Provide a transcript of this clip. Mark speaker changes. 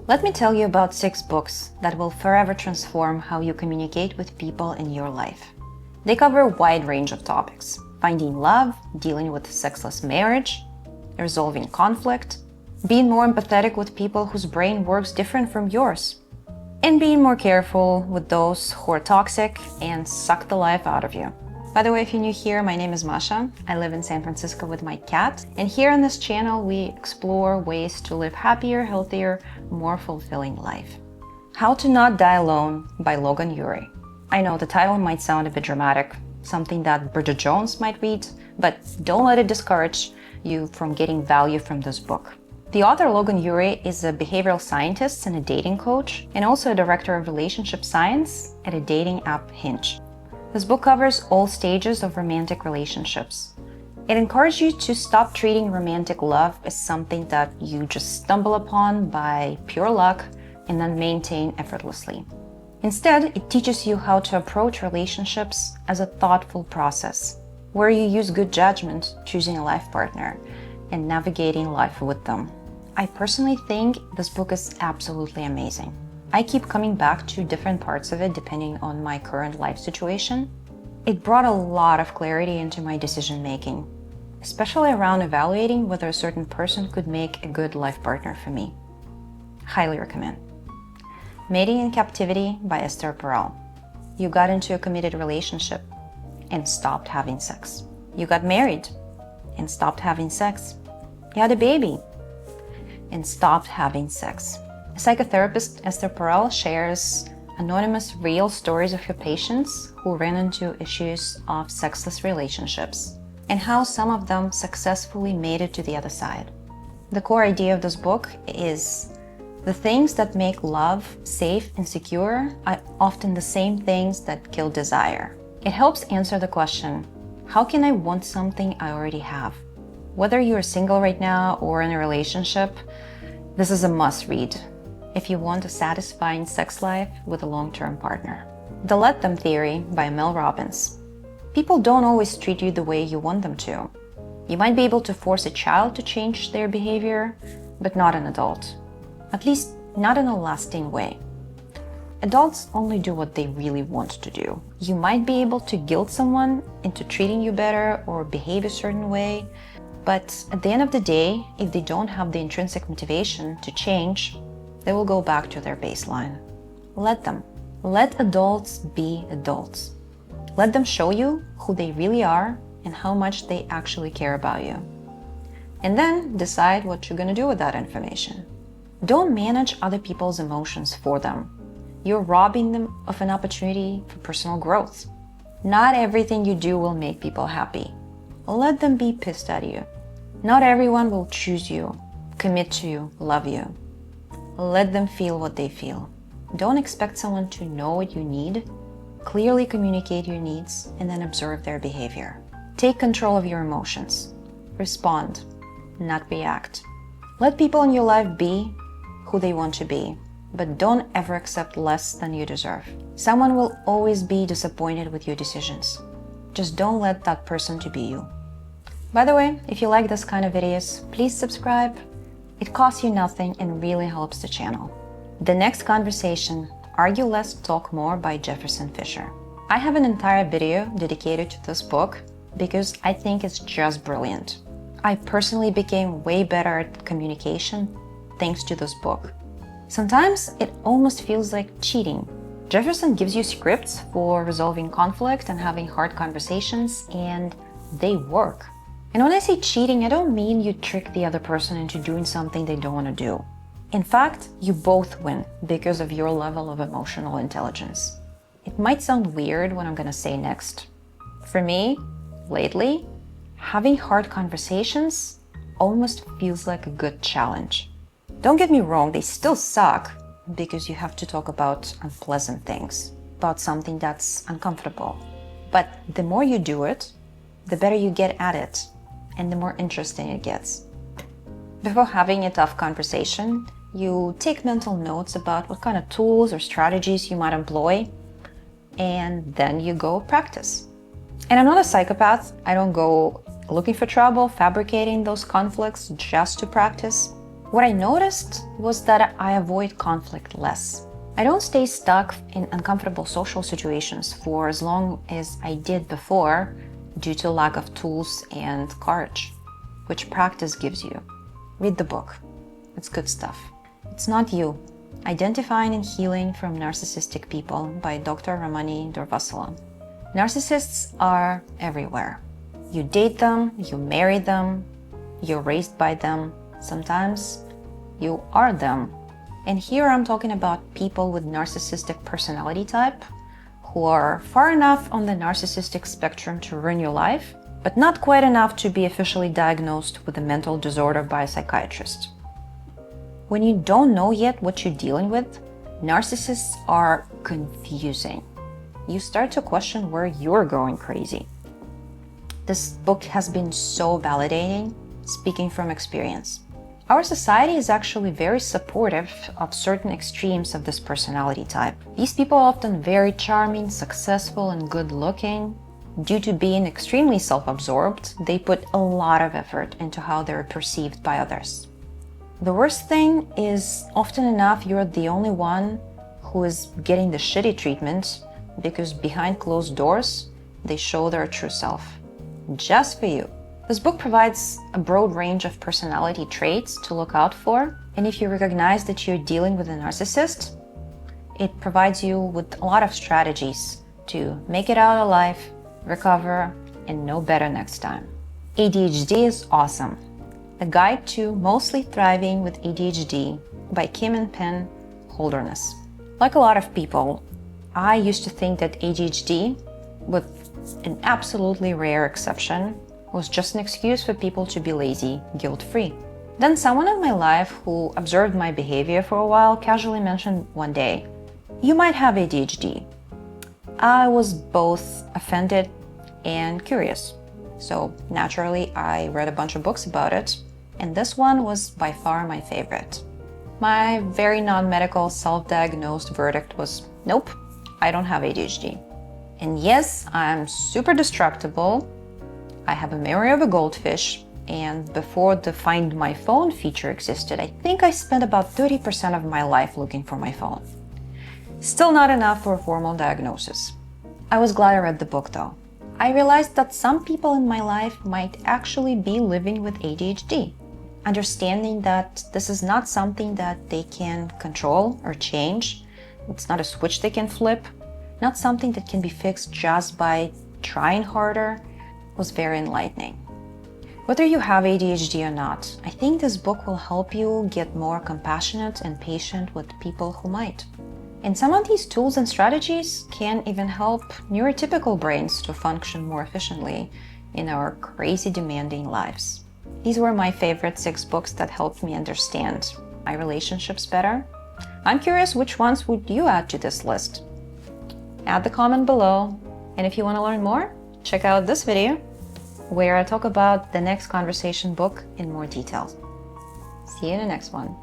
Speaker 1: Let me tell you about 6 books that will forever transform how you communicate with people in your life. They cover a wide range of topics: finding love, dealing with sexless marriage, resolving conflict, being more empathetic with people whose brain works different from yours, and being more careful with those who are toxic and suck the life out of you. By the way, if you're new here, my name is Masha. I live in San Francisco with my cat, and here on this channel we explore ways to live happier, healthier, more fulfilling life. How to Not Die Alone by Logan Ury. I know the title might sound a bit dramatic, something that Bridget Jones might read, but don't let it discourage you from getting value from this book. The author, Logan Ury, is a behavioral scientist and a dating coach, and also a director of relationship science at a dating app Hinge. This book covers all stages of romantic relationships. It encourages you to stop treating romantic love as something that you just stumble upon by pure luck and then maintain effortlessly. Instead, it teaches you how to approach relationships as a thoughtful process, where you use good judgment choosing a life partner and navigating life with them. I personally think this book is absolutely amazing. I keep coming back to different parts of it depending on my current life situation. It brought a lot of clarity into my decision making, especially around evaluating whether a certain person could make a good life partner for me. Highly recommend. Mating in Captivity by Esther Perel. You got into a committed relationship and stopped having sex. You got married and stopped having sex. You had a baby and stopped having sex. Psychotherapist Esther Perel shares anonymous real stories of her patients who ran into issues of sexless relationships and how some of them successfully made it to the other side. The core idea of this book is the things that make love safe and secure are often the same things that kill desire. It helps answer the question, how can I want something I already have? Whether you're single right now or in a relationship, this is a must-read if you want a satisfying sex life with a long-term partner. The Let Them Theory by Mel Robbins. People don't always treat you the way you want them to. You might be able to force a child to change their behavior, but not an adult. At least not in a lasting way. Adults only do what they really want to do. You might be able to guilt someone into treating you better or behave a certain way, but at the end of the day, if they don't have the intrinsic motivation to change, they will go back to their baseline. Let them. Let adults be adults. Let them show you who they really are and how much they actually care about you. And then decide what you're going to do with that information. Don't manage other people's emotions for them. You're robbing them of an opportunity for personal growth. Not everything you do will make people happy. Let them be pissed at you. Not everyone will choose you, commit to you, love you. Let them feel what they feel. Don't expect someone to know what you need. Clearly communicate your needs and then observe their behavior. Take control of your emotions. Respond, not react. Let people in your life be who they want to be, but don't ever accept less than you deserve. Someone will always be disappointed with your decisions. Just don't let that person to be you. By the way, if you like this kind of videos, please subscribe. It costs you nothing and really helps the channel. The next conversation, Argue Less, Talk More by Jefferson Fisher. I have an entire video dedicated to this book because I think it's just brilliant. I personally became way better at communication thanks to this book. Sometimes it almost feels like cheating. Jefferson gives you scripts for resolving conflict and having hard conversations, and they work. And when I say cheating, I don't mean you trick the other person into doing something they don't want to do. In fact, you both win because of your level of emotional intelligence. It might sound weird what I'm going to say next. For me, lately, having hard conversations almost feels like a good challenge. Don't get me wrong, they still suck because you have to talk about unpleasant things, about something that's uncomfortable. But the more you do it, the better you get at it, and the more interesting it gets. Before having a tough conversation, you take mental notes about what kind of tools or strategies you might employ, and then you go practice. And I'm not a psychopath. I don't go looking for trouble, fabricating those conflicts just to practice. What I noticed was that I avoid conflict less. I don't stay stuck in uncomfortable social situations for as long as I did before due to lack of tools and courage, which practice gives you. Read the book. It's good stuff. It's Not You: Identifying and Healing from Narcissistic People by Dr. Ramani Durvasula. Narcissists are everywhere. You date them, you marry them, you're raised by them. Sometimes you are them. And here I'm talking about people with narcissistic personality type who are far enough on the narcissistic spectrum to ruin your life, but not quite enough to be officially diagnosed with a mental disorder by a psychiatrist. When you don't know yet what you're dealing with, narcissists are confusing. You start to question where you're going crazy. This book has been so validating, speaking from experience. Our society is actually very supportive of certain extremes of this personality type. These people are often very charming, successful, and good-looking. Due to being extremely self-absorbed, they put a lot of effort into how they're perceived by others. The worst thing is, often enough, you're the only one who is getting the shitty treatment because behind closed doors, they show their true self. Just for you. This book provides a broad range of personality traits to look out for, and if you recognize that you're dealing with a narcissist, it provides you with a lot of strategies to make it out alive, recover, and know better next time. ADHD is Awesome: A Guide to Mostly Thriving with ADHD by Kim and Penn Holderness. Like a lot of people, I used to think that ADHD, with an absolutely rare exception, was just an excuse for people to be lazy, guilt-free. Then someone in my life who observed my behavior for a while casually mentioned one day, "You might have ADHD." I was both offended and curious. So naturally, I read a bunch of books about it, and this one was by far my favorite. My very non-medical self-diagnosed verdict was, nope, I don't have ADHD. And yes, I'm super destructible. I have a memory of a goldfish, and before the Find My Phone feature existed, I think I spent about 30% of my life looking for my phone. Still not enough for a formal diagnosis. I was glad I read the book though. I realized that some people in my life might actually be living with ADHD. Understanding that this is not something that they can control or change, it's not a switch they can flip, not something that can be fixed just by trying harder, was very enlightening. Whether you have ADHD or not, I think this book will help you get more compassionate and patient with people who might. And some of these tools and strategies can even help neurotypical brains to function more efficiently in our crazy demanding lives. These were my favorite 6 books that helped me understand my relationships better. I'm curious, which ones would you add to this list? Add the comment below, and if you want to learn more, check out this video where I talk about the next conversation book in more detail. See you in the next one.